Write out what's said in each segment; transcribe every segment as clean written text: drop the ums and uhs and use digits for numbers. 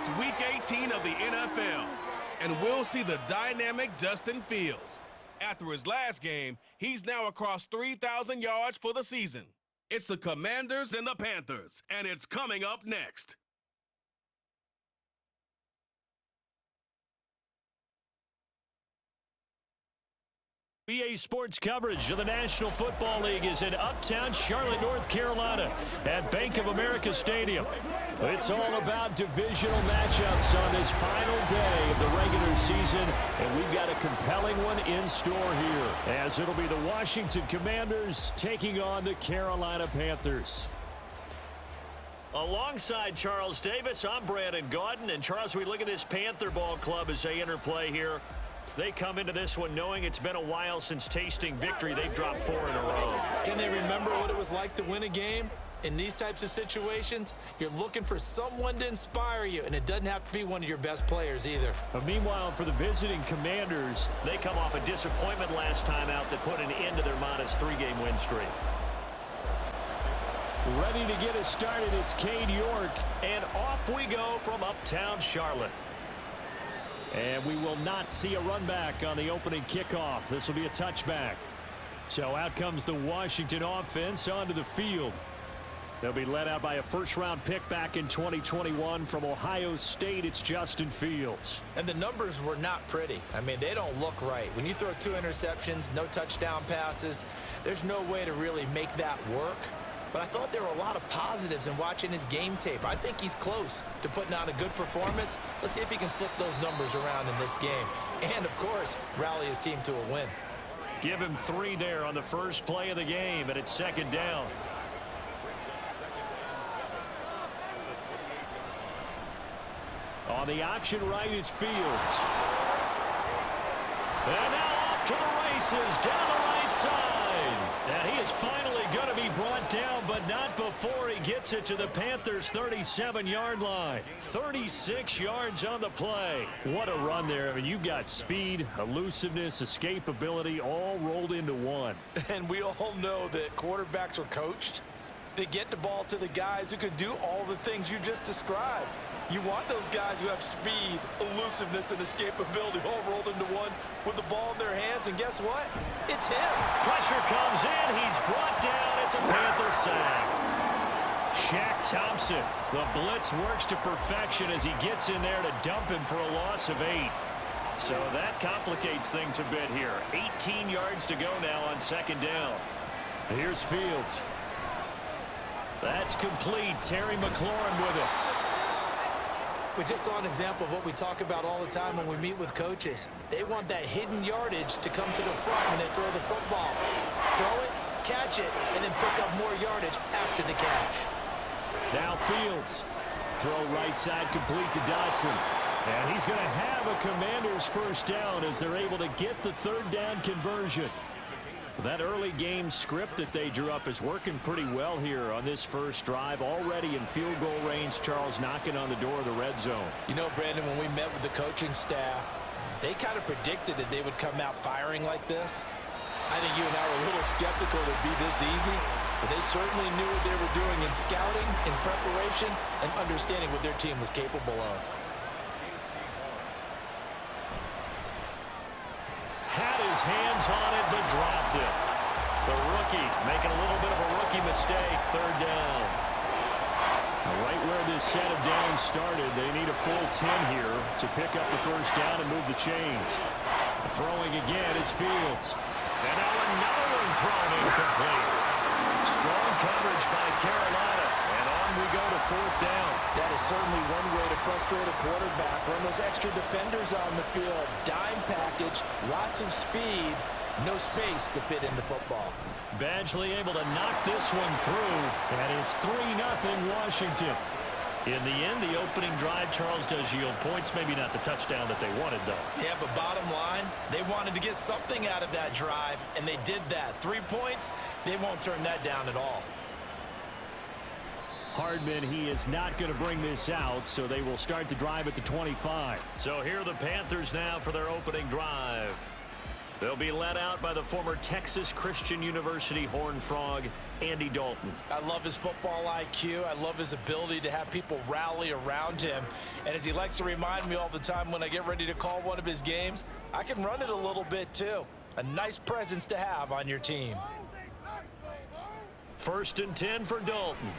It's Week 18 of the NFL, and we'll see the dynamic Justin Fields. After his last game, he's now across 3,000 yards for the season. It's the Commanders and the Panthers, and it's coming up next. BA Sports coverage of the National Football League is in uptown Charlotte, North Carolina at Bank of America Stadium. It's all about divisional matchups on this final day of the regular season, and we've got a compelling one in store here, as it'll be the Washington Commanders taking on the Carolina Panthers. Alongside Charles Davis, I'm Brandon Gaudin, and Charles, we look at this Panther ball club as they interplay here. They come into this one knowing it's been a while since tasting victory. They've dropped 4 in a row. Can they remember what it was like to win a game? In these types of situations, you're looking for someone to inspire you, and it doesn't have to be one of your best players either. But meanwhile, for the visiting Commanders, they come off a disappointment last time out that put an end to their modest 3-game win streak. Ready to get us started, it's Cade York, and off we go from uptown Charlotte. And we will not see a run back on the opening kickoff. This will be a touchback. So out comes the Washington offense onto the field. They'll be led out by a first-round pick back in 2021 from Ohio State. It's Justin Fields. And the numbers were not pretty. I mean, they don't look right. When you throw 2 interceptions, no touchdown passes, there's no way to really make that work. But I thought there were a lot of positives in watching his game tape. I think he's close to putting on a good performance. Let's see if he can flip those numbers around in this game. And, of course, rally his team to a win. Give him 3 there on the first play of the game, and it's second down. On the option right is Fields. And now off to the races down the right side. And he is finally going to be brought down, but not before he gets it to the Panthers' 37-yard line. 36 yards on the play. What a run there. I mean, you've got speed, elusiveness, escapability all rolled into one. And we all know that quarterbacks are coached. They get the ball to the guys who can do all the things you just described. You want those guys who have speed, elusiveness, and escapability all rolled into one with the ball in their hands, and guess what? It's him. Pressure comes in. He's brought down. It's a Panther sack. Shaq Thompson. The blitz works to perfection as he gets in there to dump him for a loss of 8. So that complicates things a bit here. 18 yards to go now on second down. Here's Fields. That's complete. Terry McLaurin with it. We just saw an example of what we talk about all the time when we meet with coaches. They want that hidden yardage to come to the front when they throw the football. Throw it, catch it, and then pick up more yardage after the catch. Now Fields. Throw right side complete to Dotson. And he's going to have a Commanders first down as they're able to get the third down conversion. That early game script that they drew up is working pretty well here on this first drive. Already in field goal range, Charles knocking on the door of the red zone. You know, Brandon, when we met with the coaching staff, they kind of predicted that they would come out firing like this. I think you and I were a little skeptical it would be this easy, but they certainly knew what they were doing in scouting, in preparation, and understanding what their team was capable of. Had his hands on it, but dropped it. The rookie making a little bit of a rookie mistake. Third down. Right where this set of downs started, they need a full 10 here to pick up the first down and move the chains. Throwing again is Fields. And now another one thrown incomplete. Strong coverage by Carolina. And on we go to fourth down. That is certainly one way to frustrate a quarterback. Run those extra defenders on the field. Dime package, lots of speed, no space to fit into football. Badgley able to knock this one through, and it's 3-0 Washington. In the end, the opening drive, Charles, does yield points. Maybe not the touchdown that they wanted, though. Yeah, but bottom line, they wanted to get something out of that drive, and they did that. 3 points, they won't turn that down at all. Hardman, he is not going to bring this out, so they will start the drive at the 25. So here are the Panthers now for their opening drive. They'll be led out by the former Texas Christian University Horned Frog, Andy Dalton. I love his football IQ. I love his ability to have people rally around him. And as he likes to remind me all the time when I get ready to call one of his games, I can run it a little bit too. A nice presence to have on your team. 1st and 10 for Dalton.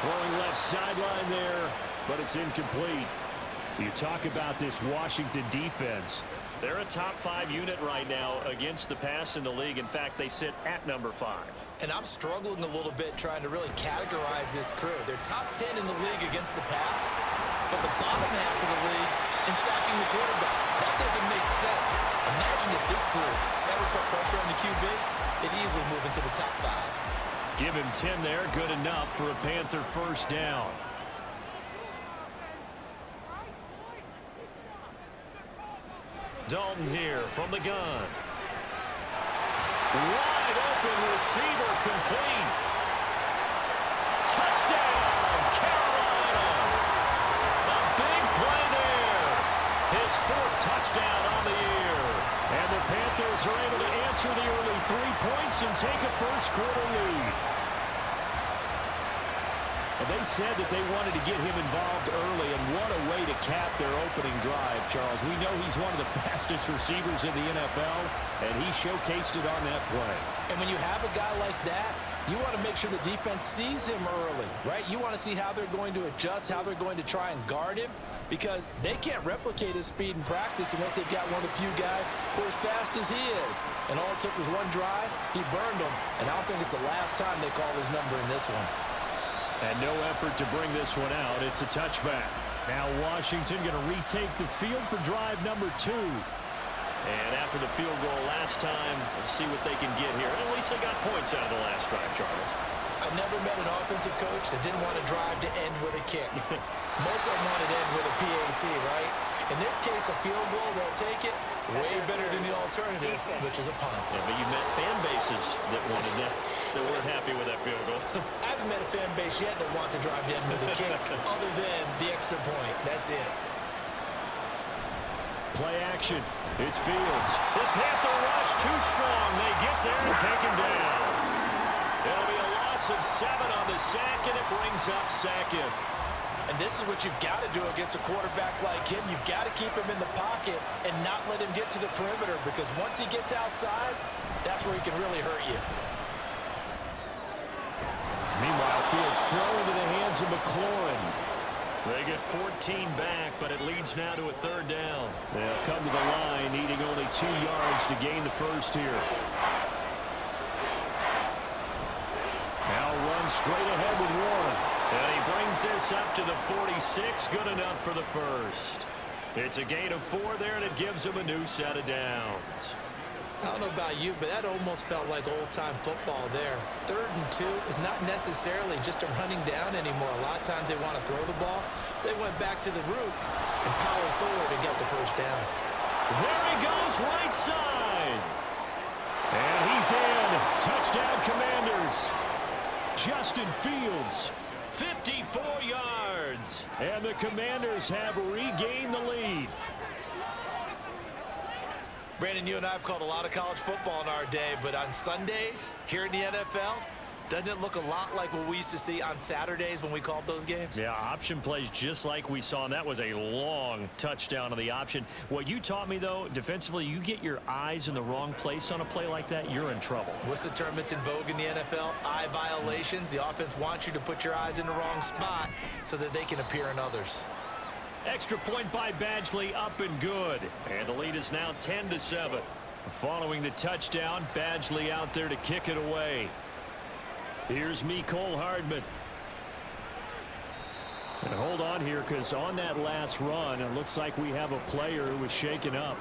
Throwing left sideline there, but it's incomplete. You talk about this Washington defense. They're a top 5 unit right now against the pass in the league. In fact, they sit at number 5. And I'm struggling a little bit trying to really categorize this crew. They're top 10 in the league against the pass, but the bottom half of the league in sacking the quarterback. That doesn't make sense. Imagine if this group ever put pressure on the QB, they'd easily move into the top 5. Give him 10 there, good enough for a Panther first down. Dalton here from the gun. Wide open receiver complete. Touchdown, Carolina. A big play there. His 4th touchdown on the year. And the Panthers are able to answer the early 3 points and take a first-quarter lead. They said that they wanted to get him involved early, and what a way to cap their opening drive, Charles. We know he's one of the fastest receivers in the NFL, and he showcased it on that play. And when you have a guy like that, you want to make sure the defense sees him early, right? You want to see how they're going to adjust, how they're going to try and guard him, because they can't replicate his speed in practice unless they've got one of the few guys who are as fast as he is. And all it took was one drive, he burned them, and I don't think it's the last time they call his number in this one. And no effort to bring this one out. It's a touchback. Now Washington going to retake the field for drive number 2. And after the field goal last time, let's see what they can get here. At least they got points out of the last drive, Charles. I never met an offensive coach that didn't want to drive to end with a kick. Most of them want to end with a PAT, right? In this case, a field goal, they'll take it. Way better than the alternative, which is a punt. Yeah, but you met fan bases that wanted that weren't happy with that field goal. I haven't met a fan base yet that wants to drive to end with a kick other than the extra point. That's it. Play action. It's Fields. The Panther rush too strong. They get there and take him down. It'll be a loss of 7 on the sack, and it brings up 2nd. And this is what you've got to do against a quarterback like him. You've got to keep him in the pocket and not let him get to the perimeter, because once he gets outside, that's where he can really hurt you. Meanwhile, Fields throw into the hands of McLaurin. They get 14 back, but it leads now to a 3rd down. They'll come to the line, needing only 2 yards to gain the first here. Now run straight ahead with Warren. And he brings this up to the 46, good enough for the first. It's a gain of 4 there, and it gives him a new set of downs. I don't know about you, but that almost felt like old-time football there. 3rd and 2 is not necessarily just a running down anymore. A lot of times they want to throw the ball. They went back to the roots and powered forward to get the first down. There he goes, right side. And he's in. Touchdown, Commanders. Justin Fields. 54 yards. And the Commanders have regained the lead. Brandon, you and I have called a lot of college football in our day, but on Sundays here in the NFL, doesn't it look a lot like what we used to see on Saturdays when we called those games? Yeah, option plays just like we saw, and that was a long touchdown on the option. What you taught me, though, defensively, you get your eyes in the wrong place on a play like that, you're in trouble. What's the term that's in vogue in the NFL? Eye violations. The offense wants you to put your eyes in the wrong spot so that they can appear in others. Extra point by Badgley, up and good. And the lead is now 10-7. Following the touchdown, Badgley out there to kick it away. Here's Mecole Hardman. And hold on here, because on that last run, it looks like we have a player who was shaken up.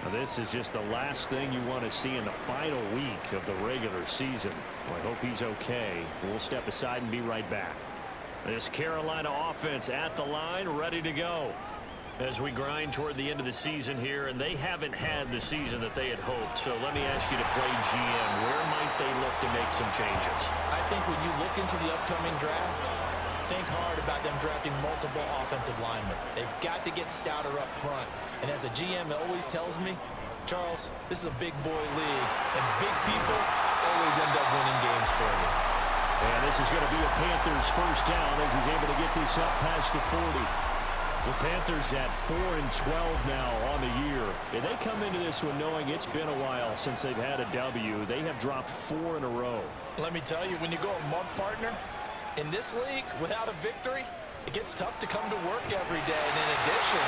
Now, this is just the last thing you want to see in the final week of the regular season. Well, I hope he's okay. We'll step aside and be right back. This Carolina offense at the line, ready to go as we grind toward the end of the season here, and they haven't had the season that they had hoped. So let me ask you to play GM. Where might they look to make some changes? I think when you look into the upcoming draft, think hard about them drafting multiple offensive linemen. They've got to get stouter up front. And as a GM, it always tells me, Charles, this is a big boy league, and big people always end up winning games for you. And this is going to be a Panthers first down as he's able to get this up past the 40. The Panthers at 4-12 now on the year. And they come into this one knowing it's been a while since they've had a W. They have dropped 4 in a row. Let me tell you, when you go a month partner, in this league, without a victory, it gets tough to come to work every day. And in addition,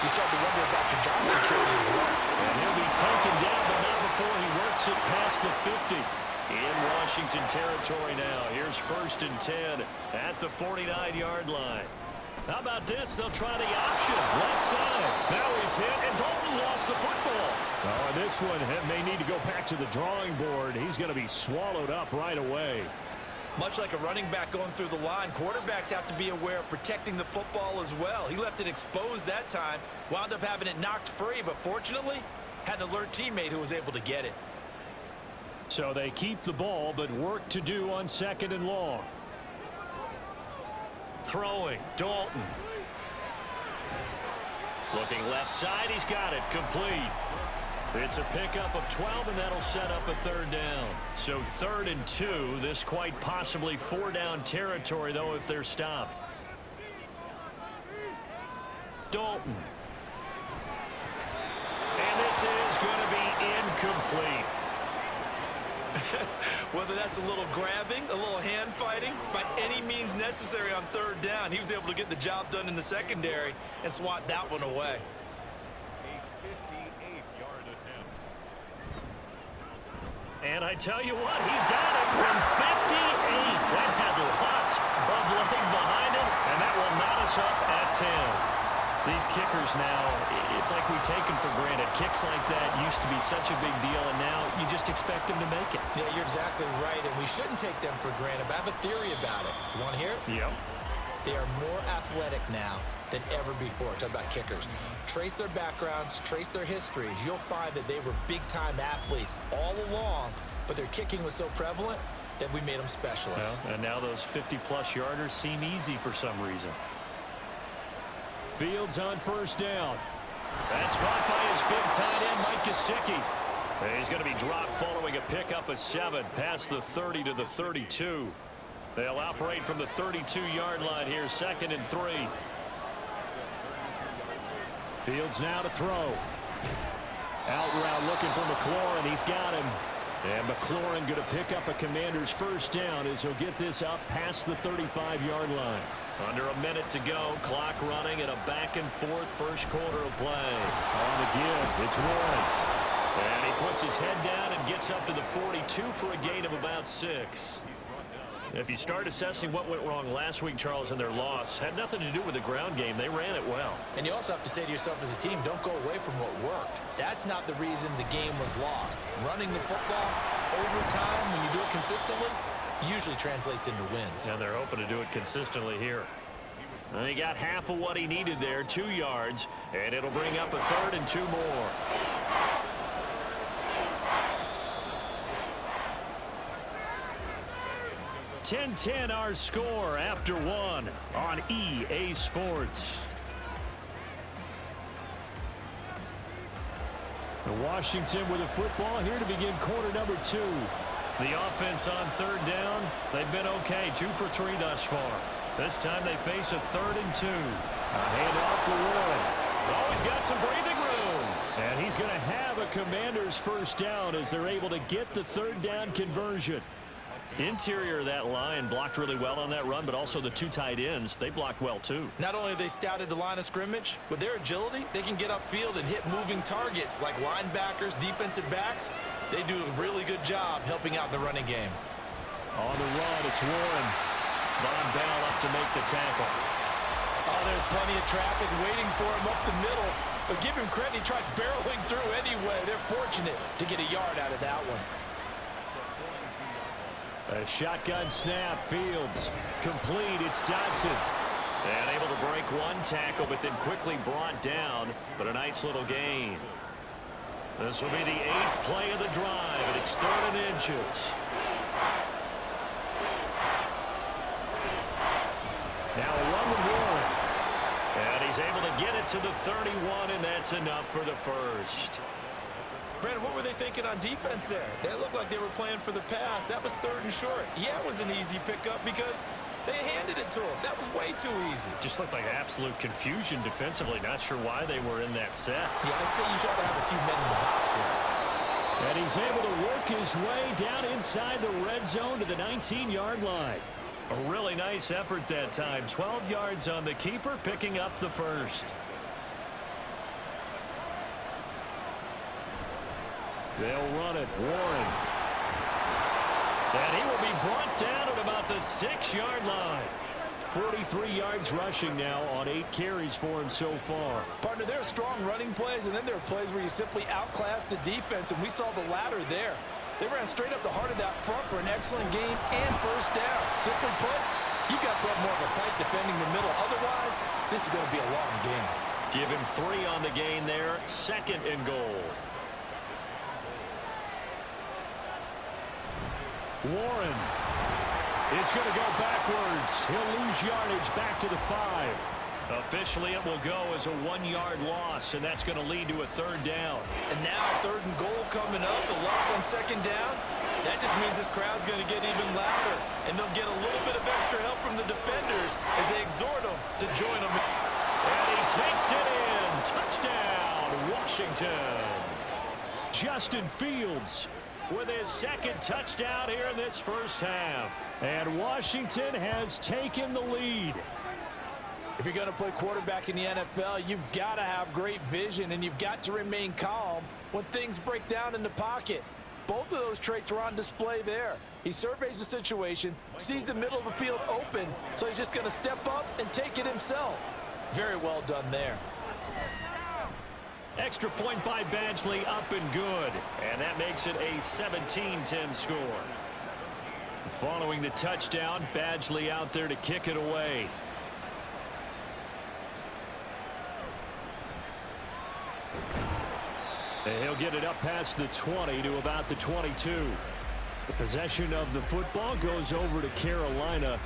you start to wonder about your job security as well. And he'll be taken down, but not before he works it past the 50. In Washington territory now. Here's 1st and 10 at the 49-yard line. How about this? They'll try the option. Left side. Now he's hit, and Dalton lost the football. Oh, and this one may need to go back to the drawing board. He's going to be swallowed up right away. Much like a running back going through the line, quarterbacks have to be aware of protecting the football as well. He left it exposed that time, wound up having it knocked free, but fortunately, had an alert teammate who was able to get it. So they keep the ball, but work to do on 2nd and long. Throwing, Dalton. Looking left side, he's got it, complete. It's a pickup of 12, and that'll set up a 3rd down. So 3rd and 2, this quite possibly 4-down territory, though, if they're stopped. Dalton. And this is going to be incomplete. Whether that's a little grabbing, a little hand fighting, by any means necessary on 3rd down, he was able to get the job done in the secondary and swat that one away. And I tell you what, he got it from 58. That had lots of leg behind it, and that will knot us up at 10. These kickers now, it's like we take them for granted. Kicks like that used to be such a big deal, and now you just expect them to make it. Yeah, you're exactly right, and we shouldn't take them for granted, but I have a theory about it. You want to hear it? Yep. They are more athletic now than ever before. Talk about kickers. Trace their backgrounds, trace their histories. You'll find that they were big-time athletes all along, but their kicking was so prevalent that we made them specialists. Well, and now those 50-plus yarders seem easy for some reason. Fields on 1st down. That's caught by his big tight end, Mike Gesicki. He's going to be dropped following a pickup of 7 past the 30 to the 32. They'll operate from the 32-yard line here, 2nd and 3. Fields now to throw. Out route looking for McLaurin. He's got him. And McLaurin going to pick up a Commander's 1st down as he'll get this up past the 35-yard line. Under a minute to go. Clock running and a back-and-forth first quarter of play. On the give, it's Warren. And he puts his head down and gets up to the 42 for a gain of about 6. If you start assessing what went wrong last week, Charles, in their loss, had nothing to do with the ground game. They ran it well. And you also have to say to yourself as a team, don't go away from what worked. That's not the reason the game was lost. Running the football over time, when you do it consistently, usually translates into wins. And they're hoping to do it consistently here. And he got half of what he needed there, 2 yards, and it'll bring up a 3rd and 2 more. (10-10) our score after 1 on EA Sports. Washington with a football here to begin quarter number 2. The offense on 3rd down, they've been okay, 2 for 3 thus far. This time they face a 3rd and 2. A handoff for Warren. Oh, he's got some breathing room. And he's going to have a Commander's 1st down as they're able to get the 3rd down conversion. Interior of that line blocked really well on that run, but also the 2 tight ends, they blocked well too. Not only have they stouted the line of scrimmage, with their agility, they can get upfield and hit moving targets like linebackers, defensive backs. They do a really good job helping out in the running game. On the run, it's Warren. Von Bell up to make the tackle. Oh, there's plenty of traffic waiting for him up the middle. But give him credit, he tried barreling through anyway. They're fortunate to get a yard out of that one. A shotgun snap, Fields. Complete, it's Dodson. And able to break 1 tackle, but then quickly brought down. But a nice little gain. This will be the 8th play of the drive, and it's 3rd and inches. he's able to get it to the 31, and that's enough for the first. Brandon, what were they thinking on defense there? They looked like they were playing for the pass. That was 3rd and short. Yeah, it was an easy pickup because they handed it to him. That was way too easy. Just looked like absolute confusion defensively. Not sure why they were in that set. Yeah, I'd say you should have a few men in the box there. And he's able to work his way down inside the red zone to the 19-yard line. A really nice effort that time. 12 yards on the keeper, picking up the first. They'll run it. Warren. And he will be brought down at about the 6-yard line. 43 yards rushing now on 8 carries for him so far. Partner, there are strong running plays, and then there are plays where you simply outclass the defense, and we saw the latter there. They ran straight up the heart of that front for an excellent gain and first down. Simply put, you've got to put more of a fight defending the middle. Otherwise, this is going to be a long game. Give him 3 on the gain there. 2nd and goal. Warren is going to go backwards. He'll lose yardage back to the 5. Officially, it will go as a 1-yard loss, and that's going to lead to a 3rd down. And now 3rd and goal coming up. The loss on 2nd down. That just means this crowd's going to get even louder, and they'll get a little bit of extra help from the defenders as they exhort them to join them. And he takes it in. Touchdown, Washington. Justin Fields with his 2nd touchdown here in this first half. And Washington has taken the lead. If you're going to play quarterback in the NFL, you've got to have great vision, and you've got to remain calm when things break down in the pocket. Both of those traits were on display there. He surveys the situation, sees the middle of the field open, so he's just going to step up and take it himself. Very well done there. Extra point by Badgley, up and good. And that makes it a 17-10 score. Following the touchdown, Badgley out there to kick it away. And he'll get it up past the 20 to about the 22. The possession of the football goes over to Carolina.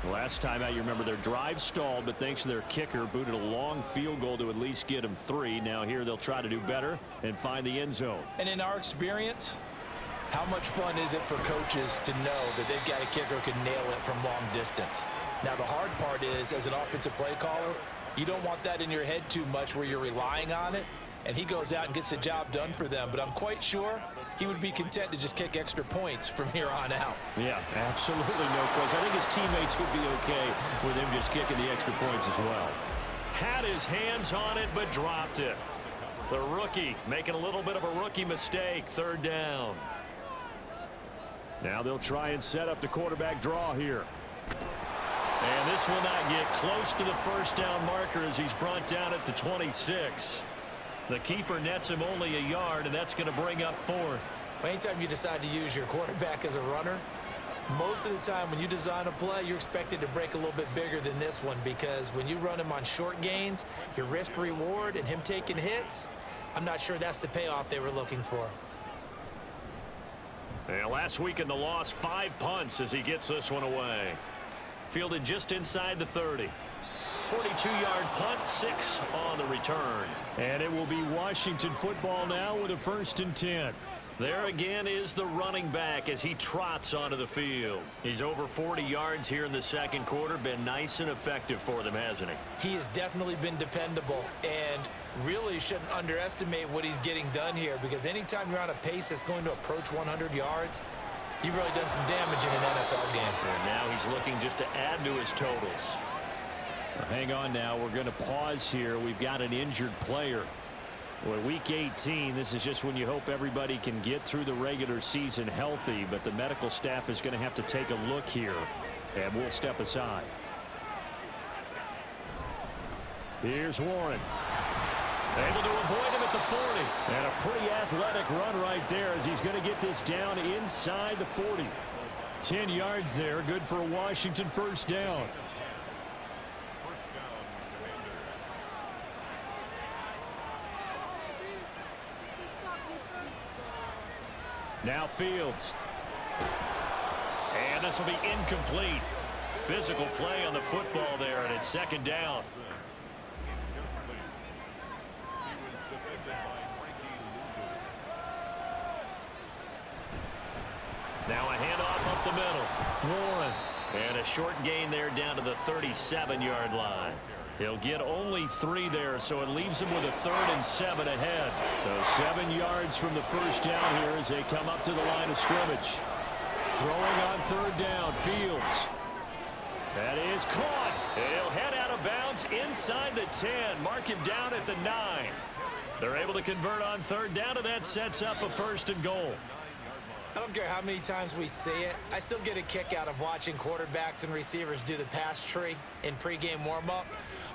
Last time out, you remember their drive stalled, but thanks to their kicker, booted a long field goal to at least get them 3. Now here they'll try to do better and find the end zone. And in our experience, how much fun is it for coaches to know that they've got a kicker who can nail it from long distance? Now the hard part is, as an offensive play caller, you don't want that in your head too much where you're relying on it. And he goes out and gets the job done for them. But I'm quite sure he would be content to just kick extra points from here on out. Yeah, absolutely no question. I think his teammates would be okay with him just kicking the extra points as well. Had his hands on it, but dropped it. The rookie making a little bit of a rookie mistake. 3rd down. Now they'll try and set up the quarterback draw here. And this will not get close to the first down marker as he's brought down at the 26. The keeper nets him only a yard, and that's going to bring up 4th. Anytime you decide to use your quarterback as a runner, most of the time when you design a play, you're expected to break a little bit bigger than this one, because when you run him on short gains, your risk reward and him taking hits, I'm not sure that's the payoff they were looking for. And last week in the loss, 5 punts as he gets this one away. Fielded just inside the 30. 42-yard punt, 6 on the return. And it will be Washington football now with a 1st and 10. There again is the running back as he trots onto the field. He's over 40 yards here in the 2nd quarter. Been nice and effective for them, hasn't he? He has definitely been dependable, and really shouldn't underestimate what he's getting done here, because anytime you're on a pace that's going to approach 100 yards, you've really done some damage in an NFL game. And now he's looking just to add to his totals. Hang on now. We're going to pause here. We've got an injured player. Well, week 18, this is just when you hope everybody can get through the regular season healthy, but the medical staff is going to have to take a look here, and we'll step aside. Here's Warren. Able to avoid him at the 40. And a pretty athletic run right there as he's going to get this down inside the 40. 10 yards there. Good for a Washington 1st down. Now Fields. And this will be incomplete. Physical play on the football there, and it's 2nd down. Now a handoff up the middle. Warren. And a short gain there down to the 37-yard line. He'll get only 3 there, so it leaves him with a 3rd and 7 ahead. So 7 yards from the first down here as they come up to the line of scrimmage. Throwing on 3rd down, Fields. That is caught. He'll head out of bounds inside the 10. Mark him down at the 9. They're able to convert on 3rd down, and that sets up a 1st and goal. I don't care how many times we see it. I still get a kick out of watching quarterbacks and receivers do the pass tree in pregame warm-up.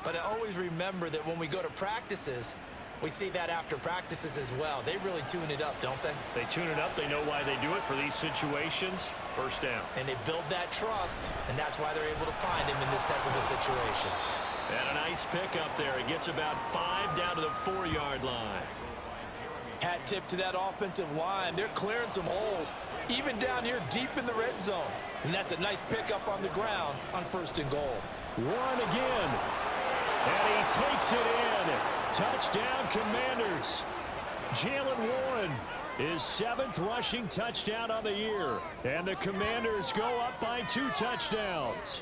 But I always remember that when we go to practices, we see that after practices as well. They really tune it up, don't they? They tune it up. They know why they do it for these situations. 1st down. And they build that trust, and that's why they're able to find him in this type of a situation. And a nice pick up there. It gets about 5 down to the 4-yard line. Hat tip to that offensive line. They're clearing some holes, even down here deep in the red zone. And that's a nice pickup on the ground on 1st and goal. Warren again. And he takes it in. Touchdown, Commanders. Jalen Warren, his 7th rushing touchdown on the year. And the Commanders go up by 2 touchdowns.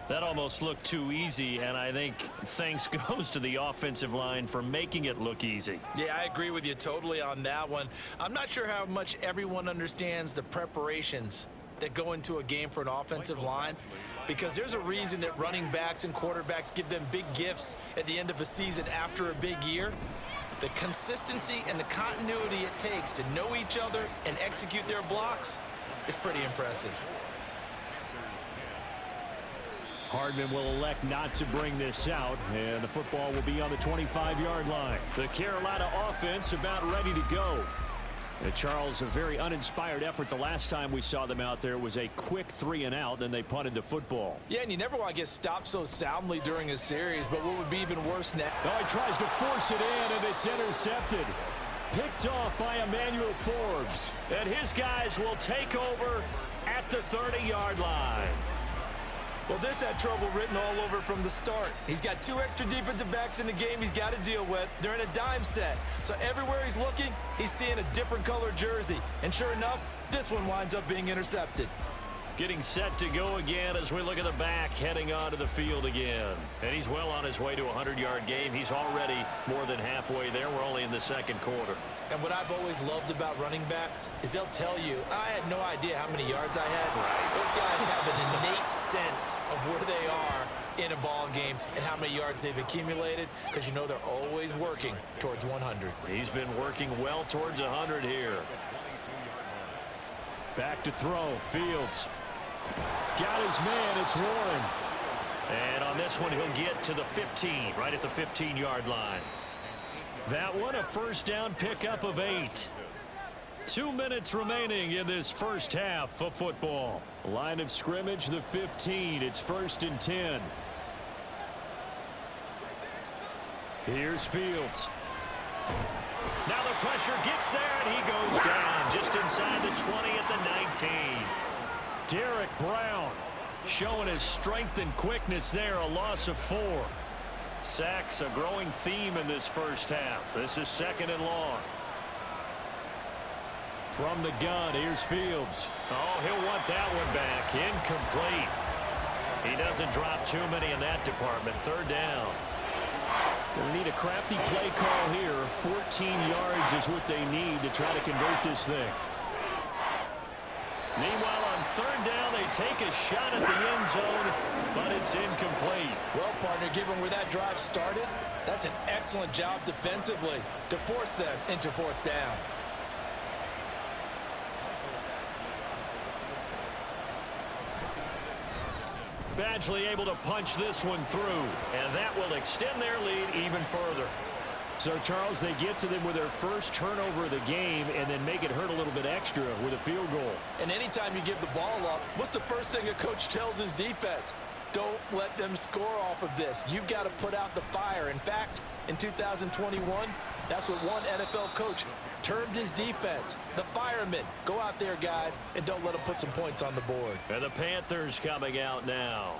That almost looked too easy, and I think thanks goes to the offensive line for making it look easy. Yeah, I agree with you totally on that one. I'm not sure how much everyone understands the preparations that go into a game for an offensive line, because there's a reason that running backs and quarterbacks give them big gifts at the end of a season after a big year. The consistency and the continuity it takes to know each other and execute their blocks is pretty impressive. Hardman will elect not to bring this out, and the football will be on the 25-yard line. The Carolina offense about ready to go. And Charles, a very uninspired effort. The last time we saw them out there was a quick 3-and-out, and they punted the football. Yeah, and you never want to get stopped so soundly during a series, but what would be even worse now? Oh, he tries to force it in, and it's intercepted. Picked off by Emmanuel Forbes. And his guys will take over at the 30-yard line. Well, this had trouble written all over from the start. He's got 2 extra defensive backs in the game he's got to deal with. They're in a dime set. So everywhere he's looking, he's seeing a different color jersey. And sure enough, this one winds up being intercepted. Getting set to go again as we look at the back, heading onto the field again. And he's well on his way to a 100-yard game. He's already more than halfway there. We're only in the 2nd quarter. And what I've always loved about running backs is they'll tell you, I had no idea how many yards I had. Those guys have an innate sense of where they are in a ball game and how many yards they've accumulated, because you know they're always working towards 100. He's been working well towards 100 here. Back to throw. Fields. Got his man. It's Warren. And on this one, he'll get to the 15, right at the 15-yard line. That one, a 1st down pickup of 8. 2 minutes remaining in this first half of football. Line of scrimmage, the 15. It's 1st and 10. Here's Fields. Now the pressure gets there, and he goes down just inside the 20 at the 19. Derek Brown showing his strength and quickness there, a loss of 4. Sacks, a growing theme in this first half. This is 2nd and long. From the gun, here's Fields. Oh, he'll want that one back. Incomplete. He doesn't drop too many in that department. 3rd down. Going to need a crafty play call here. 14 yards is what they need to try to convert this thing. Meanwhile, on 3rd down, they take a shot at the end zone, but it's incomplete. Well, partner, given where that drive started, that's an excellent job defensively to force them into 4th down. Badgley able to punch this one through, and that will extend their lead even further. So, Charles, they get to them with their first turnover of the game and then make it hurt a little bit extra with a field goal. And anytime you give the ball up, what's the first thing a coach tells his defense? Don't let them score off of this. You've got to put out the fire. In fact, in 2021, that's what one NFL coach termed his defense, the firemen. Go out there, guys, and don't let them put some points on the board. And the Panthers coming out now.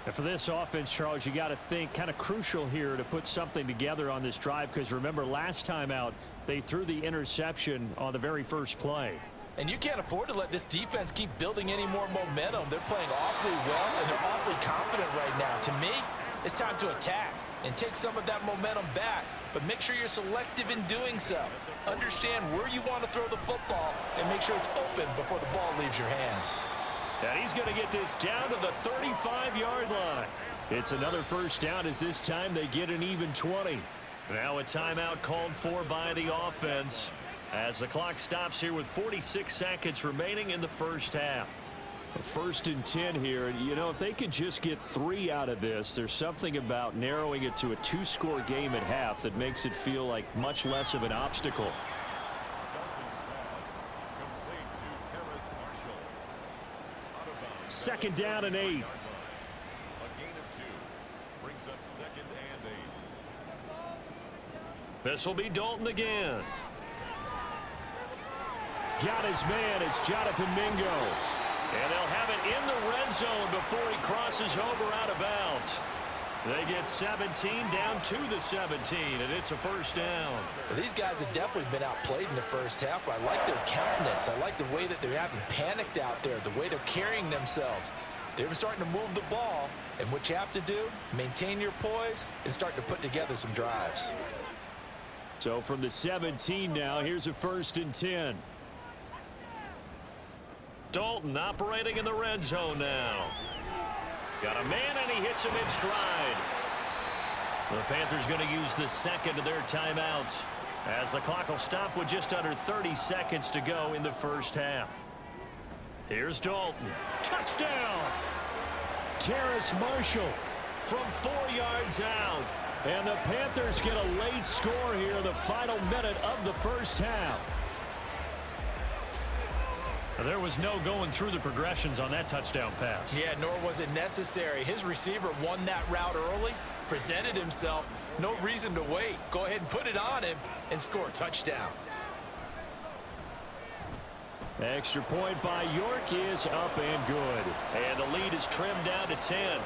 And for this offense, Charles, you got to think kind of crucial here to put something together on this drive, because remember last time out, they threw the interception on the very first play. And you can't afford to let this defense keep building any more momentum. They're playing awfully well, and they're awfully confident right now. To me, it's time to attack and take some of that momentum back, but make sure you're selective in doing so. Understand where you want to throw the football and make sure it's open before the ball leaves your hands. And he's going to get this down to the 35-yard line. It's another first down as this time they get an even 20. Now a timeout called for by the offense as the clock stops here with 46 seconds remaining in the first half. First and 10 here. You know, if they could just get 3 out of this, there's something about narrowing it to a 2-score game at half that makes it feel like much less of an obstacle. Second down and 8. A gain of 2 brings up second and 8. This will be Dalton again. Got his man. It's Jonathan Mingo. And they'll have it in the red zone before he crosses over out of bounds. They get 17 down to the 17, and it's a first down. Well, these guys have definitely been outplayed in the first half, but I like their countenance. I like the way that they're having panicked out there, the way they're carrying themselves. They're starting to move the ball, and what you have to do, maintain your poise and start to put together some drives. So from the 17 now, here's a first and 10. Dalton operating in the red zone now. Got a man, and he hits him in stride. The Panthers going to use the second of their timeouts as the clock will stop with just under 30 seconds to go in the first half. Here's Dalton. Touchdown! Terrace Marshall from 4 yards out. And the Panthers get a late score here in the final minute of the first half. There was no going through the progressions on that touchdown pass. Yeah, nor was it necessary. His receiver won that route early, presented himself. No reason to wait. Go ahead and put it on him and score a touchdown. Extra point by York is up and good. And the lead is trimmed down to 10.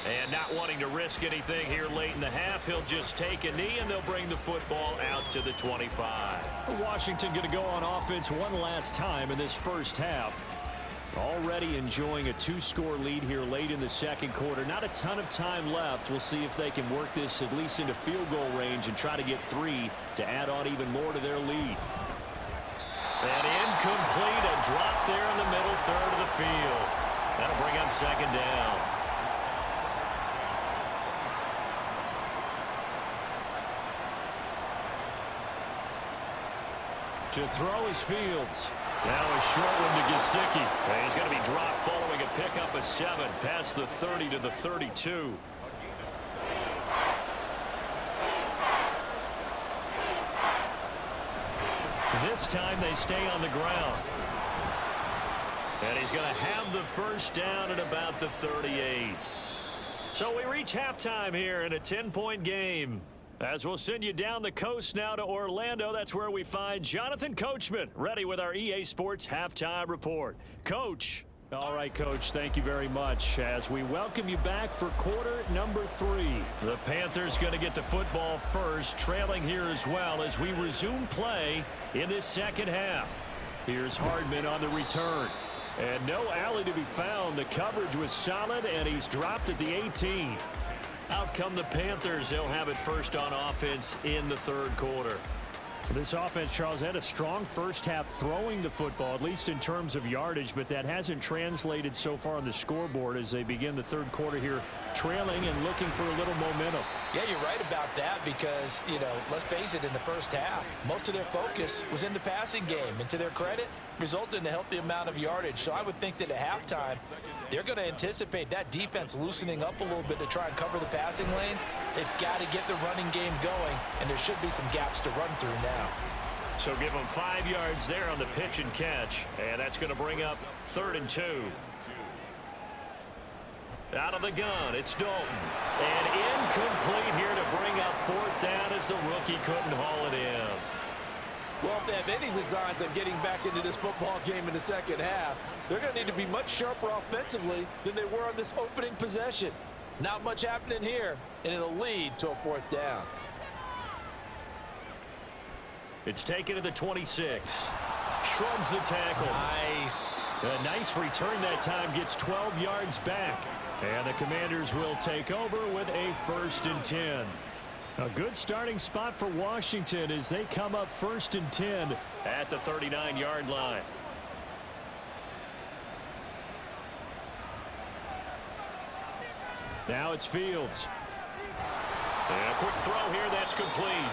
And not wanting to risk anything here late in the half, he'll just take a knee and they'll bring the football out to the 25. Washington going to go on offense one last time in this first half. Already enjoying a 2-score lead here late in the second quarter. Not a ton of time left. We'll see if they can work this at least into field goal range and try to get 3 to add on even more to their lead. And incomplete, a drop there in the middle third of the field. That'll bring up second down. To throw is Fields. Now a short one to Gesicki. And he's going to be dropped following a pickup of 7 past the 30 to the 32. This time they stay on the ground. And he's going to have the first down at about the 38. So we reach halftime here in a 10-point game. As we'll send you down the coast now to Orlando, that's where we find Jonathan Coachman, ready with our EA Sports Halftime Report. Coach. All right, Coach, thank you very much. As we welcome you back for quarter number 3. The Panthers going to get the football first, trailing here as well as we resume play in this second half. Here's Hardman on the return. And no alley to be found. The coverage was solid, and he's dropped at the 18. Out come the Panthers. They'll have it first on offense in the third quarter. This offense, Charles, had a strong first half throwing the football, at least in terms of yardage, but that hasn't translated so far on the scoreboard as they begin the third quarter here, trailing and looking for a little momentum. Yeah, you're right about that because, you know, let's face it, in the first half, most of their focus was in the passing game. And to their credit, resulted in a healthy amount of yardage. So I would think that at halftime, they're going to anticipate that defense loosening up a little bit to try and cover the passing lanes. They've got to get the running game going, and there should be some gaps to run through now. So give them 5 yards there on the pitch and catch, and that's going to bring up 3rd and 2. Out of the gun, it's Dalton. And incomplete here to bring up 4th down as the rookie couldn't haul it in. Well, if they have any designs on getting back into this football game in the second half, they're going to need to be much sharper offensively than they were on this opening possession. Not much happening here, and it'll lead to a 4th down. It's taken to the 26. Shrugs the tackle. Nice. A nice return that time, gets 12 yards back. And the Commanders will take over with a 1st and 10. A good starting spot for Washington as they come up 1st and 10 at the 39-yard line. Now it's Fields. And a quick throw here, that's complete.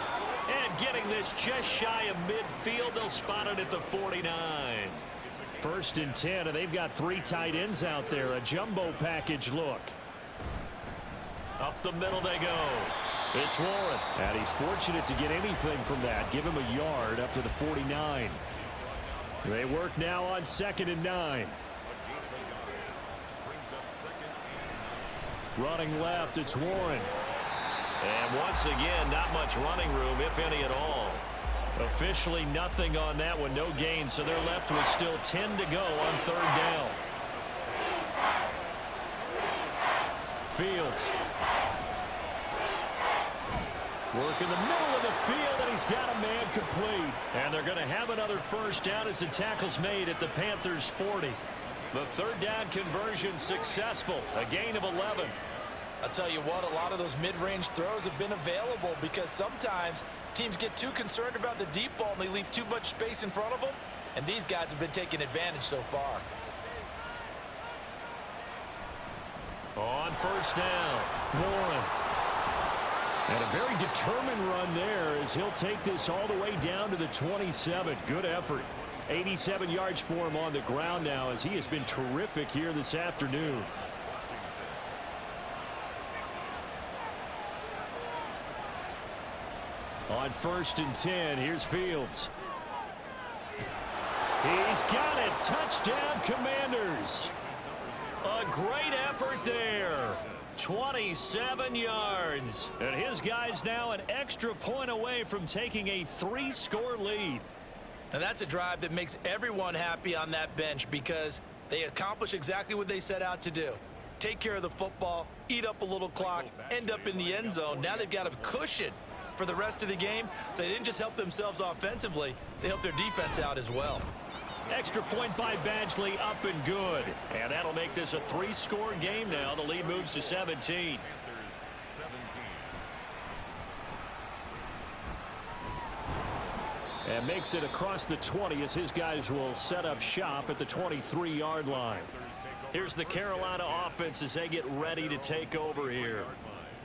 And getting this just shy of midfield, they'll spot it at the 49. 1st and 10, and they've got 3 tight ends out there. A jumbo package look. Up the middle they go. It's Warren. And he's fortunate to get anything from that. Give him a yard up to the 49. They work now on 2nd and 9. Running left, it's Warren. And once again, not much running room, if any at all. Officially nothing on that one, no gain, so they're left with still 10 to go on 3rd down. Fields. Work in the middle of the field, and he's got a man complete. And they're going to have another 1st down as the tackle's made at the Panthers' 40. The 3rd down conversion successful, a gain of 11. I'll tell you what, a lot of those mid-range throws have been available because sometimes teams get too concerned about the deep ball and they leave too much space in front of them, and these guys have been taking advantage so far. On 1st down, Warren. And a very determined run there as he'll take this all the way down to the 27. Good effort. 87 yards for him on the ground now as he has been terrific here this afternoon. On 1st and 10, here's Fields. He's got it. Touchdown, Commanders. A great effort there. 27 yards. And his guys now an extra point away from taking a 3-score lead. And that's a drive that makes everyone happy on that bench because they accomplish exactly what they set out to do. Take care of the football, eat up a little clock, end up in the end zone. Now they've got a cushion for the rest of the game, so they didn't just help themselves offensively, they helped their defense out as well. Extra point by Badgley, up and good. And that'll make this a 3-score game now. The lead moves to 17. And makes it across the 20 as his guys will set up shop at the 23-yard line. Here's the Carolina offense as they get ready to take over here.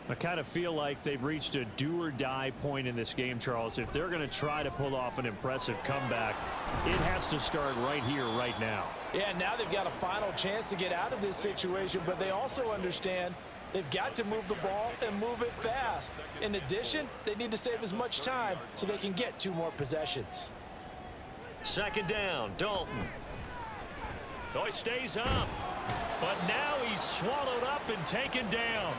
I kind of feel like they've reached a do-or-die point in this game, Charles. If they're going to try to pull off an impressive comeback, it has to start right here, right now. Yeah, now they've got a final chance to get out of this situation, but they also understand they've got to move the ball and move it fast. In addition, they need to save as much time so they can get 2 more possessions. 2nd down, Dalton. Oh, he stays up, but now he's swallowed up and taken down.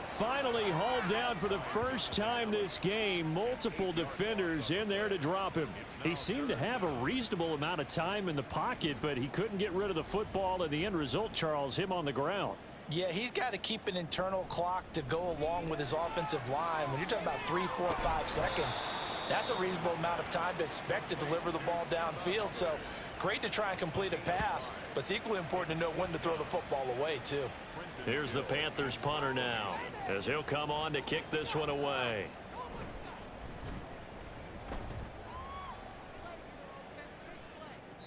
Finally hauled down for the first time this game. Multiple defenders in there to drop him. He seemed to have a reasonable amount of time in the pocket, but he couldn't get rid of the football, and the end result, Charles, him on the ground. Yeah, he's got to keep an internal clock to go along with his offensive line. When you're talking about 3, 4, 5 seconds, that's a reasonable amount of time to expect to deliver the ball downfield. So great to try and complete a pass, but it's equally important to know when to throw the football away, too. Here's the Panthers punter now as he'll come on to kick this one away.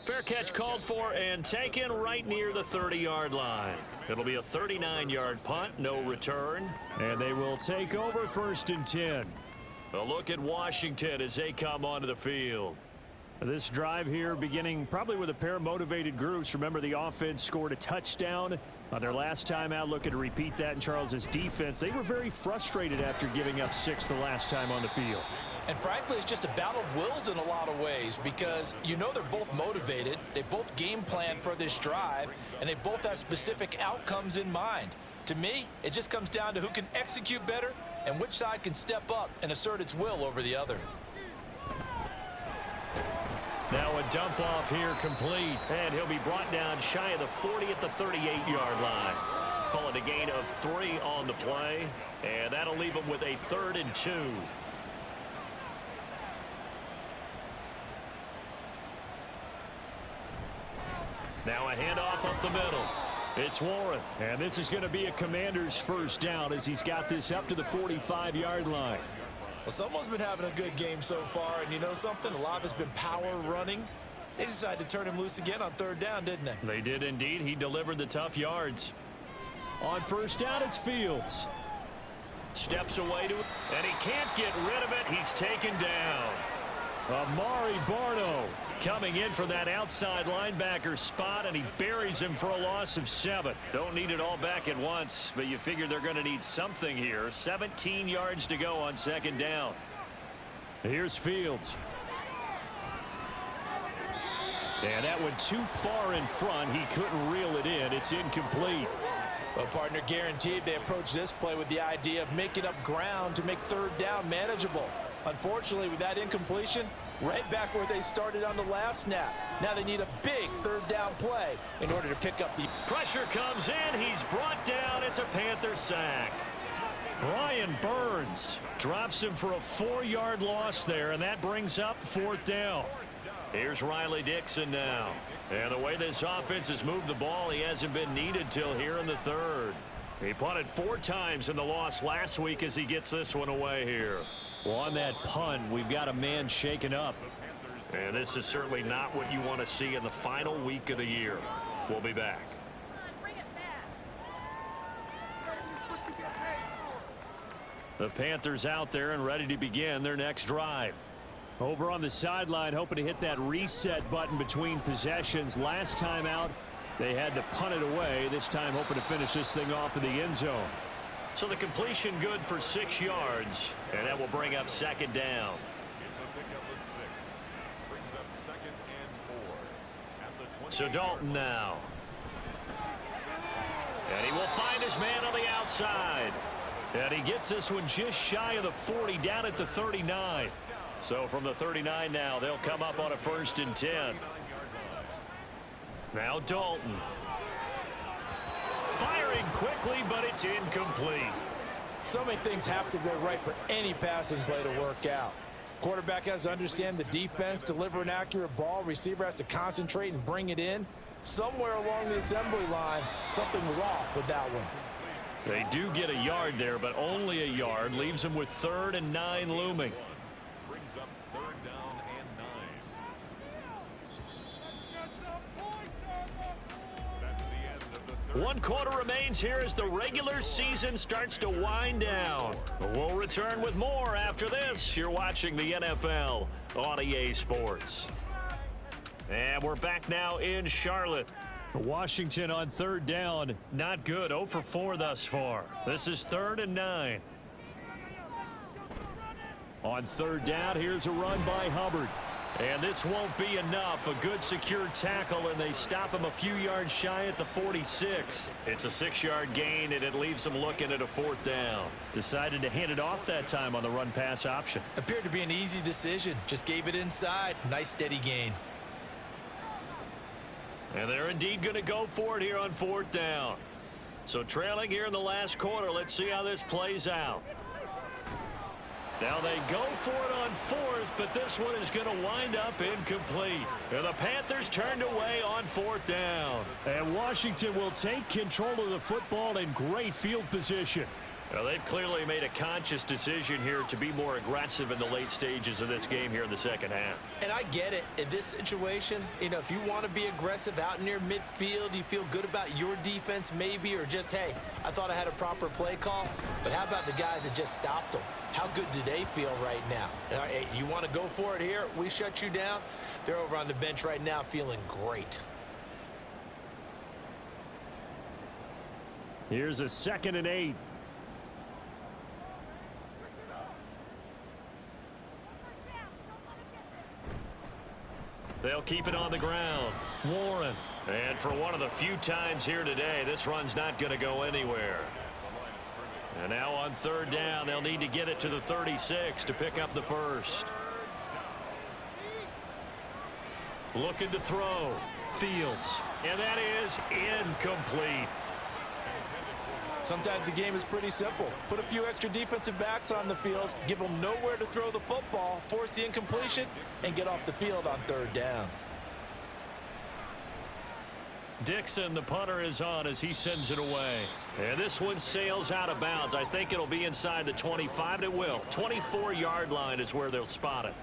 Fair catch called for and taken right near the 30-yard line. It'll be a 39-yard punt, no return. And they will take over 1st and 10. A look at Washington as they come onto the field. This drive here beginning probably with a pair of motivated groups. Remember, the offense scored a touchdown on their last time out. Looking to repeat that in Charles's defense. They were very frustrated after giving up 6 the last time on the field. And frankly, it's just a battle of wills in a lot of ways because you know they're both motivated. They both game plan for this drive, and they both have specific outcomes in mind. To me, it just comes down to who can execute better and which side can step up and assert its will over the other. Now a dump off here complete, and he'll be brought down shy of the 40 at the 38-yard line. Call it a gain of 3 on the play, and that'll leave him with a 3rd and 2. Now a handoff up the middle. It's Warren. And this is going to be a Commander's first down as he's got this up to the 45-yard line. Well, someone's been having a good game so far, and you know something? A lot of it's been power running. They decided to turn him loose again on third down, didn't they? They did indeed. He delivered the tough yards. On first down, it's Fields. Steps away to it, and he can't get rid of it. He's taken down. Amari Barno coming in for that outside linebacker spot, and he buries him for a loss of 7. Don't need it all back at once, but you figure they're going to need something here. 17 yards to go on second down. Here's Fields. And that went too far in front. He couldn't reel it in. It's incomplete. Well, partner, guaranteed they approach this play with the idea of making up ground to make third down manageable. Unfortunately, with that incompletion, right back where they started on the last snap. Now they need a big third down play in order to pick up the... Pressure comes in. He's brought down. It's a Panther sack. Brian Burns drops him for a 4-yard loss there, and that brings up fourth down. Here's Riley Dixon now. And the way this offense has moved the ball, he hasn't been needed till here in the third. He punted 4 times in the loss last week as he gets this one away here. Well, on that punt, we've got a man shaken up. And this is certainly not what you want to see in the final week of the year. We'll be back. The Panthers out there and ready to begin their next drive. Over on the sideline, hoping to hit that reset button between possessions. Last time out, they had to punt it away. This time, hoping to finish this thing off in the end zone. So the completion good for 6 yards, and that will bring up second down. It's a pickup of 6. Brings up 2nd and 4. At the 20. So Dalton now. And he will find his man on the outside. And he gets this one just shy of the 40, down at the 39. So from the 39 now, they'll come up on a 1st and 10. Now Dalton. Firing quickly, but it's incomplete. So many things have to go right for any passing play to work out. Quarterback has to understand the defense, deliver an accurate ball. Receiver has to concentrate and bring it in. Somewhere along the assembly line, something was off with that one. They do get a yard there, but only a yard. Leaves them with 3rd and 9 looming. Brings up 3rd down and 9. That's the end of the third. 1 quarter remains here as the regular season starts to wind down. We'll return with more after this. You're watching the NFL on EA Sports. And we're back now in Charlotte. Washington on 3rd down. Not good. 0 for 4 thus far. This is 3rd and 9. On 3rd down, here's a run by Hubbard. And this won't be enough. A good secure tackle, and they stop him a few yards shy at the 46. It's a 6-yard gain, and it leaves them looking at a 4th down. Decided to hand it off that time on the run-pass option. Appeared to be an easy decision. Just gave it inside. Nice steady gain. And they're indeed going to go for it here on 4th down. So trailing here in the last quarter. Let's see how this plays out. Now they go for it on 4th, but this one is going to wind up incomplete. And the Panthers turned away on 4th down. And Washington will take control of the football in great field position. Well, they've clearly made a conscious decision here to be more aggressive in the late stages of this game here in the second half. And I get it. In this situation, if you want to be aggressive out near midfield, you feel good about your defense maybe, or just, hey, I thought I had a proper play call. But how about the guys that just stopped them? How good do they feel right now? Hey, you want to go for it here? We shut you down. They're over on the bench right now feeling great. Here's a 2nd and 8. They'll keep it on the ground. Warren. And for one of the few times here today, this run's not going to go anywhere. And now on 3rd down, they'll need to get it to the 36 to pick up the 1st. Looking to throw. Fields. And that is incomplete. Sometimes the game is pretty simple. Put a few extra defensive backs on the field, give them nowhere to throw the football, force the incompletion, and get off the field on 3rd down. Dixon, the punter, is on as he sends it away. And this one sails out of bounds. I think it'll be inside the 25. It will. 24-yard line is where they'll spot it.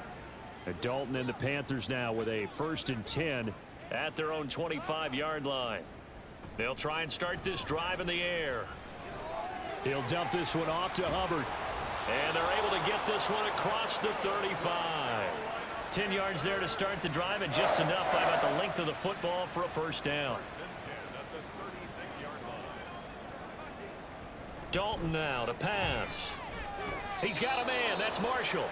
And Dalton and the Panthers now with a 1st and 10 at their own 25-yard line. They'll try and start this drive in the air. He'll dump this one off to Hubbard. And they're able to get this one across the 35. 10 yards there to start the drive, and just enough by about the length of the football for a 1st down. Dalton now to pass. He's got a man. That's Marshall.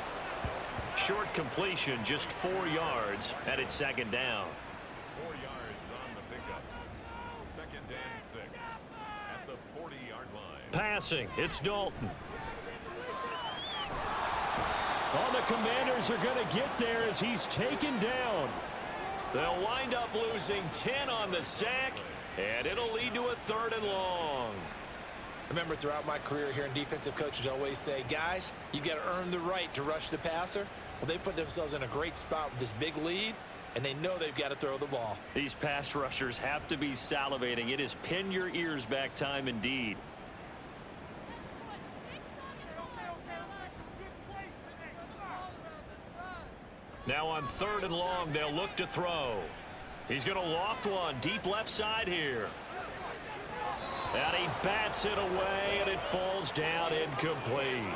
Short completion, just 4 yards, and it's 2nd down. 4 yards on the pickup. 2nd and 6 at the 40-yard line. Passing, it's Dalton. Oh, the Commanders are going to get there as he's taken down. They'll wind up losing 10 on the sack, and it'll lead to a 3rd and long. Remember, throughout my career here in defensive coaches always say, guys, you got to earn the right to rush the passer. Well, they put themselves in a great spot with this big lead, and they know they've got to throw the ball. These pass rushers have to be salivating. It is pin your ears back time indeed. Now on 3rd and long, they'll look to throw. He's going to loft one deep left side here. And he bats it away, and it falls down incomplete.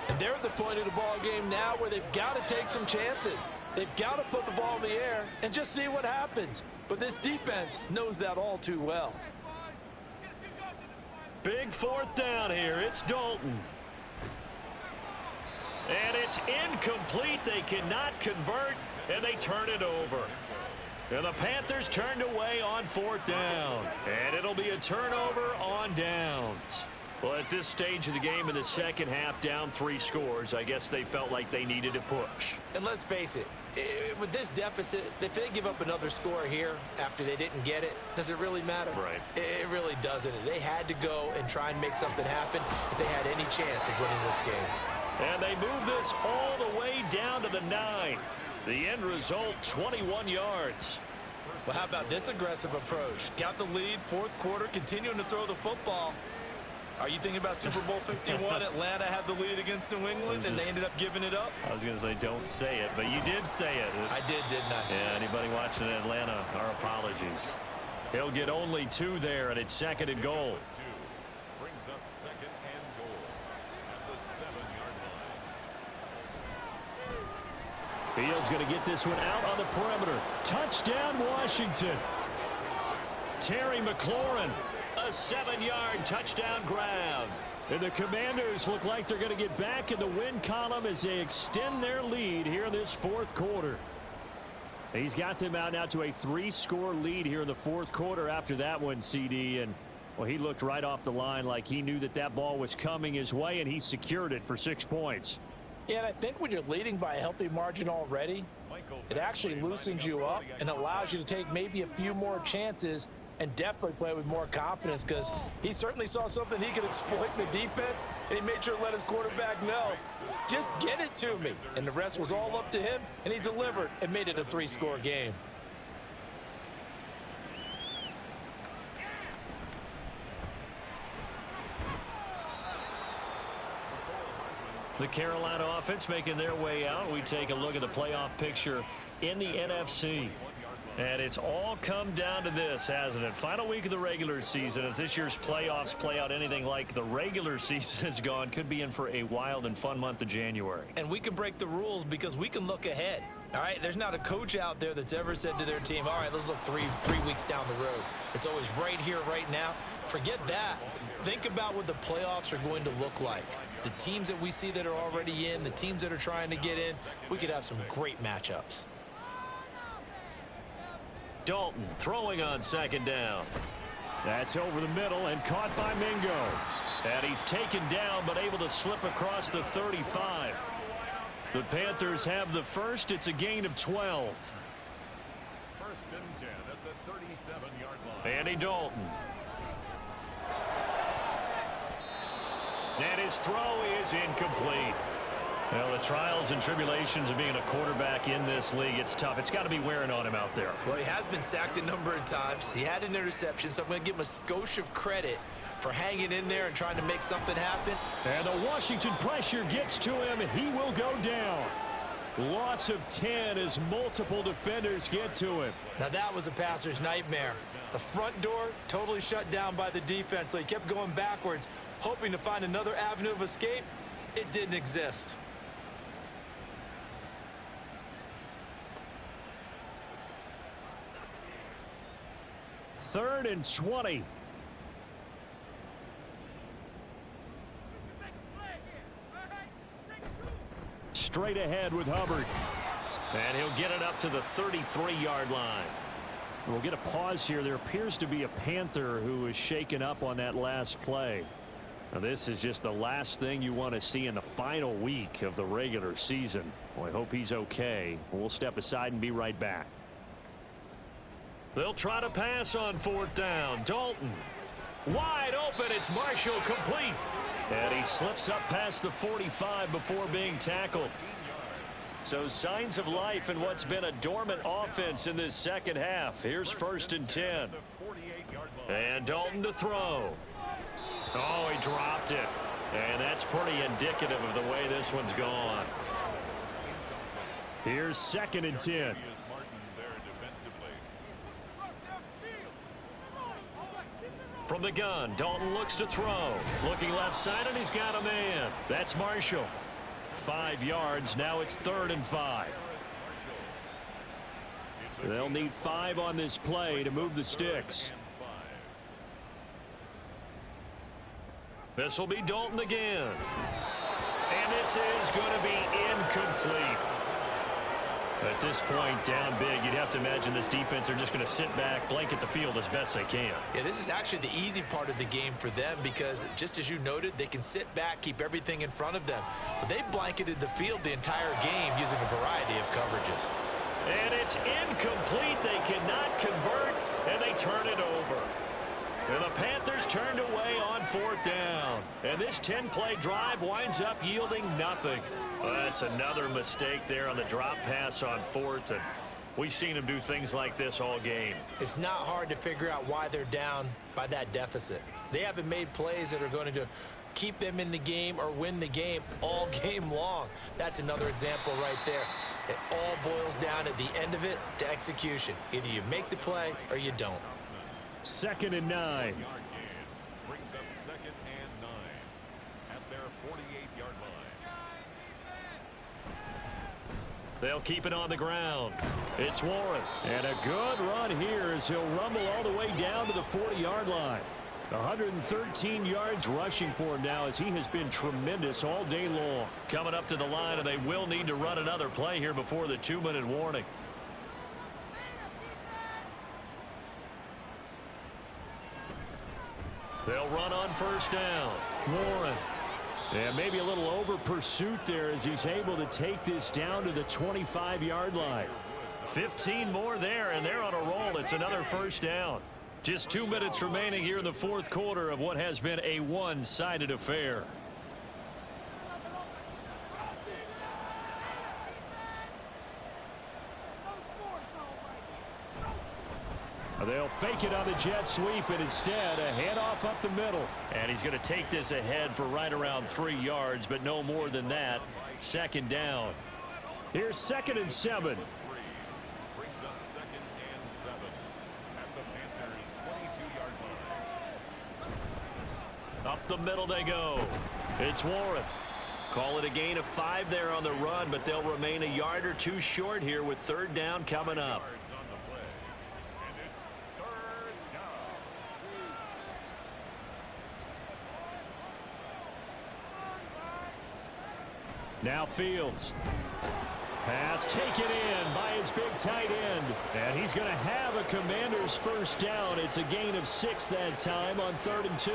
And they're at the point of the ball game now where they've got to take some chances. They've got to put the ball in the air and just see what happens. But this defense knows that all too well. Big 4th down here. It's Dalton. And it's incomplete. They cannot convert, and they turn it over. And the Panthers turned away on 4th down. And it'll be a turnover on downs. Well, at this stage of the game in the 2nd half, down 3 scores, I guess they felt like they needed a push. And let's face it, with this deficit, if they give up another score here after they didn't get it, does it really matter? Right. It really doesn't. They had to go and try and make something happen if they had any chance of winning this game. And they move this all the way down to the 9. The end result, 21 yards. Well, how about this aggressive approach? Got the lead, 4th quarter, continuing to throw the football. Are you thinking about Super Bowl 51? Atlanta had the lead against New England, and they ended up giving it up? I was going to say don't say it, but you did say it. I did, didn't I? Yeah, anybody watching in Atlanta, our apologies. He'll get only 2 there, and it's 2nd and goal. 2 brings up 2nd and goal at the 7-yard line. Fields going to get this one out on the perimeter. Touchdown, Washington. Terry McLaurin, a 7-yard touchdown grab. And the Commanders look like they're going to get back in the win column as they extend their lead here in this 4th quarter. He's got them out now to a 3-score lead here in the 4th quarter after that one, CD. And, well, he looked right off the line like he knew that that ball was coming his way, and he secured it for 6 points. Yeah, and I think when you're leading by a healthy margin already, it actually loosens you up and allows you to take maybe a few more chances and definitely play with more confidence, because he certainly saw something he could exploit in the defense, and he made sure to let his quarterback know, just get it to me. And the rest was all up to him, and he delivered and made it a 3-score game. The Carolina offense making their way out. We take a look at the playoff picture in the NFC. And it's all come down to this, hasn't it? Final week of the regular season. As this year's playoffs play out anything like the regular season has gone, could be in for a wild and fun month of January. And we can break the rules because we can look ahead. All right, there's not a coach out there that's ever said to their team, all right, let's look three weeks down the road. It's always right here, right now. Forget that. Think about what the playoffs are going to look like. The teams that we see that are already in, the teams that are trying to get in, we could have some great matchups. Dalton throwing on 2nd down. That's over the middle and caught by Mingo. And he's taken down but able to slip across the 35. The Panthers have the first. It's a gain of 12. 1st and 10 at the 37-yard line. Andy Dalton. And his throw is incomplete. Well, the trials and tribulations of being a quarterback in this league, it's tough. It's got to be wearing on him out there. Well, he has been sacked a number of times. He had an interception, so I'm going to give him a skosh of credit for hanging in there and trying to make something happen. And the Washington pressure gets to him. He will go down. Loss of 10 as multiple defenders get to him. Now that was a passer's nightmare. The front door totally shut down by the defense, so he kept going backwards, hoping to find another avenue of escape. It didn't exist. Third and 20. Straight ahead with Hubbard. And he'll get it up to the 33-yard line. We'll get a pause here. There appears to be a Panther who is shaken up on that last play. Now, this is just the last thing you want to see in the final week of the regular season. Well, I hope he's okay. We'll step aside and be right back. They'll try to pass on fourth down. Dalton. Wide open. It's Marshall, complete. And he slips up past the 45 before being tackled. So signs of life in what's been a dormant offense in this second half. Here's first and 10. And Dalton to throw. Oh, he dropped it. And that's pretty indicative of the way this one's gone. Here's second and 10. From the gun, Dalton looks to throw. Looking left side, and he's got a man. That's Marshall. 5 yards. Now it's 3rd and 5. They'll need 5 on this play to move the sticks. This will be Dalton again. And this is going to be incomplete. At this point, down big, you'd have to imagine this defense are just going to sit back, blanket the field as best they can. Yeah, this is actually the easy part of the game for them because, just as you noted, they can sit back, keep everything in front of them. But they've blanketed the field the entire game using a variety of coverages. And it's incomplete. They cannot convert, and they turn it over. And the Panthers turned away on 4th down. And this 10-play drive winds up yielding nothing. Well, that's another mistake there on the drop pass on 4th. And we've seen them do things like this all game. It's not hard to figure out why they're down by that deficit. They haven't made plays that are going to keep them in the game or win the game all game long. That's another example right there. It all boils down at the end of it to execution. Either you make the play or you don't. 2nd and 9. Brings up 2nd and 9 at their 48-yard line. They'll keep it on the ground. It's Warren. And a good run here as he'll rumble all the way down to the 40-yard line. 113 yards rushing for him now as he has been tremendous all day long. Coming up to the line, and they will need to run another play here before the 2-minute warning. They'll run on 1st down. Warren. And maybe a little over pursuit there as he's able to take this down to the 25-yard line. 15 more there, and they're on a roll. It's another 1st down. Just 2 minutes remaining here in the 4th quarter of what has been a one-sided affair. They'll fake it on the jet sweep, and instead a handoff up the middle. And he's going to take this ahead for right around 3 yards, but no more than that. 2nd down. Here's 2nd and 7. Brings up 2nd and 7 at the Panthers' 22-yard line. Up the middle they go. It's Warren. Call it a gain of 5 there on the run, but they'll remain a yard or two short here with 3rd down coming up. Now Fields. Pass taken in by his big tight end. And he's going to have a Commanders 1st down. It's a gain of 6 that time on 3rd and 2.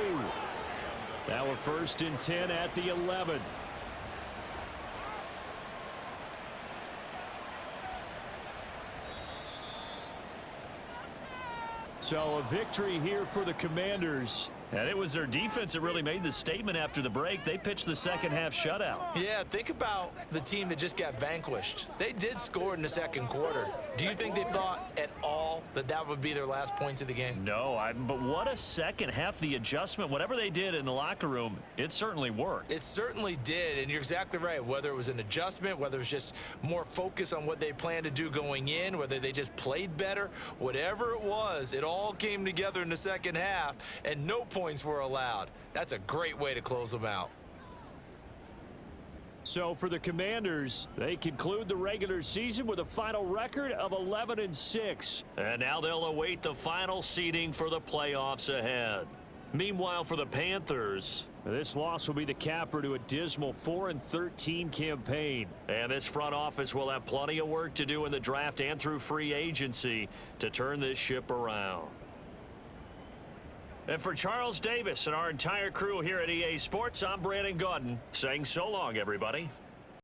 Now we're 1st and 10 at the 11. So a victory here for the Commanders. And it was their defense that really made the statement after the break. They pitched the second half shutout. Yeah, think about the team that just got vanquished. They did score in the second quarter. Do you think they thought at all that that would be their last points of the game? No, but what a second half. The adjustment, whatever they did in the locker room, it certainly worked. It certainly did, and you're exactly right. Whether it was an adjustment, whether it was just more focus on what they planned to do going in, whether they just played better, whatever it was, it all came together in the second half, and no points were allowed. That's a great way to close them out. So for the Commanders, they conclude the regular season with a final record of 11-6. And now they'll await the final seeding for the playoffs ahead. Meanwhile, for the Panthers, this loss will be the capper to a dismal 4-13 campaign. And this front office will have plenty of work to do in the draft and through free agency to turn this ship around. And for Charles Davis and our entire crew here at EA Sports, I'm Brandon Gaudin saying so long, everybody.